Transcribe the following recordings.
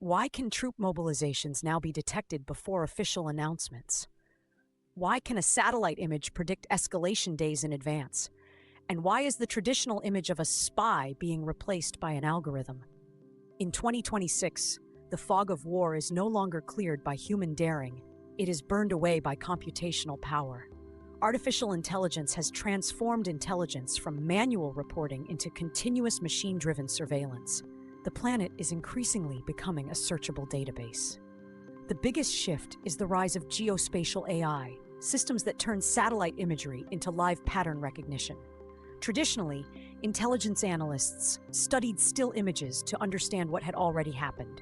Why can troop mobilizations now be detected before official announcements? Why can a satellite image predict escalation days in advance? And why is the traditional image of a spy being replaced by an algorithm? In 2026, the fog of war is no longer cleared by human daring. It is burned away by computational power. Artificial intelligence has transformed intelligence from manual reporting into continuous machine-driven surveillance. The planet is increasingly becoming a searchable database. The biggest shift is the rise of geospatial AI, systems that turn satellite imagery into live pattern recognition. Traditionally, intelligence analysts studied still images to understand what had already happened.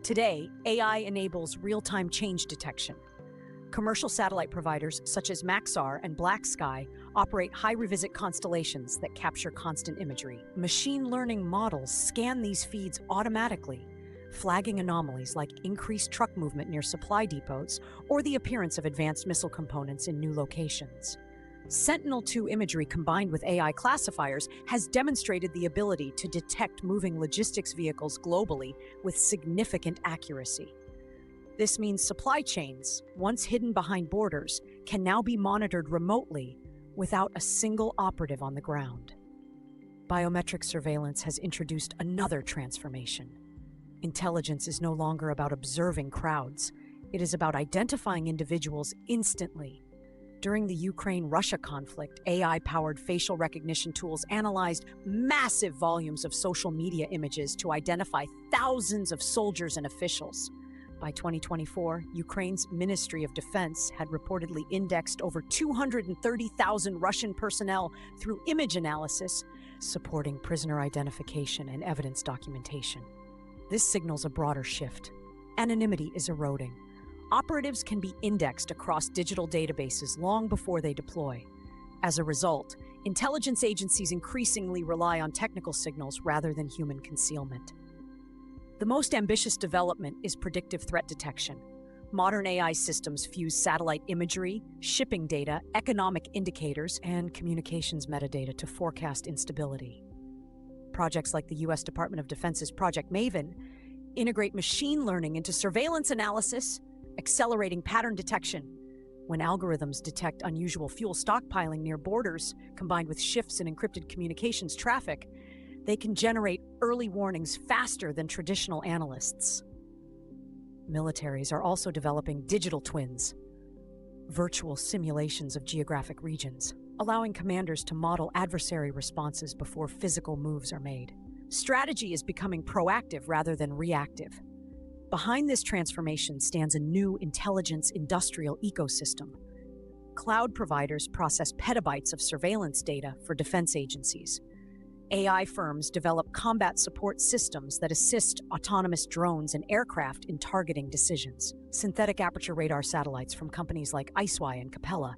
Today, AI enables real-time change detection. Commercial satellite providers such as Maxar and Black Sky operate high-revisit constellations that capture constant imagery. Machine learning models scan these feeds automatically, flagging anomalies like increased truck movement near supply depots or the appearance of advanced missile components in new locations. Sentinel-2 imagery combined with AI classifiers has demonstrated the ability to detect moving logistics vehicles globally with significant accuracy. This means supply chains, once hidden behind borders, can now be monitored remotely without a single operative on the ground. Biometric surveillance has introduced another transformation. Intelligence is no longer about observing crowds. It is about identifying individuals instantly. During the Ukraine-Russia conflict, AI-powered facial recognition tools analyzed massive volumes of social media images to identify thousands of soldiers and officials. By 2024, Ukraine's Ministry of Defense had reportedly indexed over 230,000 Russian personnel through image analysis, supporting prisoner identification and evidence documentation. This signals a broader shift. Anonymity is eroding. Operatives can be indexed across digital databases long before they deploy. As a result, intelligence agencies increasingly rely on technical signals rather than human concealment. The most ambitious development is predictive threat detection. Modern AI systems fuse satellite imagery, shipping data, economic indicators, and communications metadata to forecast instability. Projects like the U.S. Department of Defense's Project Maven integrate machine learning into surveillance analysis, accelerating pattern detection. When algorithms detect unusual fuel stockpiling near borders, combined with shifts in encrypted communications traffic, they can generate early warnings faster than traditional analysts. Militaries are also developing digital twins, virtual simulations of geographic regions, allowing commanders to model adversary responses before physical moves are made. Strategy is becoming proactive rather than reactive. Behind this transformation stands a new intelligence industrial ecosystem. Cloud providers process petabytes of surveillance data for defense agencies. AI firms develop combat support systems that assist autonomous drones and aircraft in targeting decisions. Synthetic aperture radar satellites from companies like IceY and Capella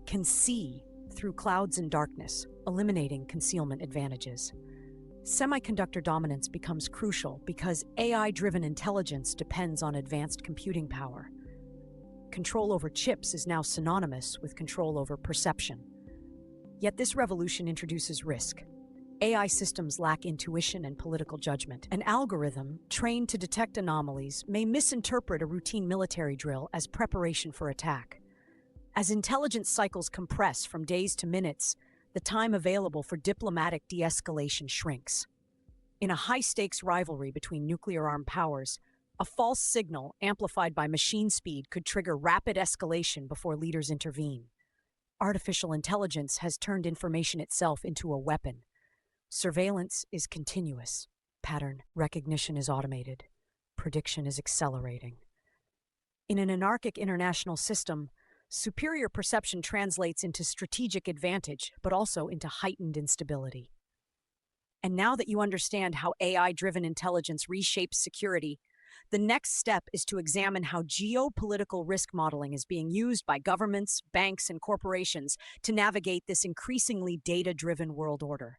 can see through clouds and darkness, eliminating concealment advantages. Semiconductor dominance becomes crucial because AI-driven intelligence depends on advanced computing power. Control over chips is now synonymous with control over perception. Yet this revolution introduces risk. AI systems lack intuition and political judgment. An algorithm trained to detect anomalies may misinterpret a routine military drill as preparation for attack. As intelligence cycles compress from days to minutes, the time available for diplomatic de-escalation shrinks. In a high-stakes rivalry between nuclear-armed powers, a false signal amplified by machine speed could trigger rapid escalation before leaders intervene. Artificial intelligence has turned information itself into a weapon. Surveillance is continuous. Pattern recognition is automated. Prediction is accelerating. In an anarchic international system, superior perception translates into strategic advantage, but also into heightened instability. And now that you understand how AI-driven intelligence reshapes security, the next step is to examine how geopolitical risk modeling is being used by governments, banks, and corporations to navigate this increasingly data-driven world order.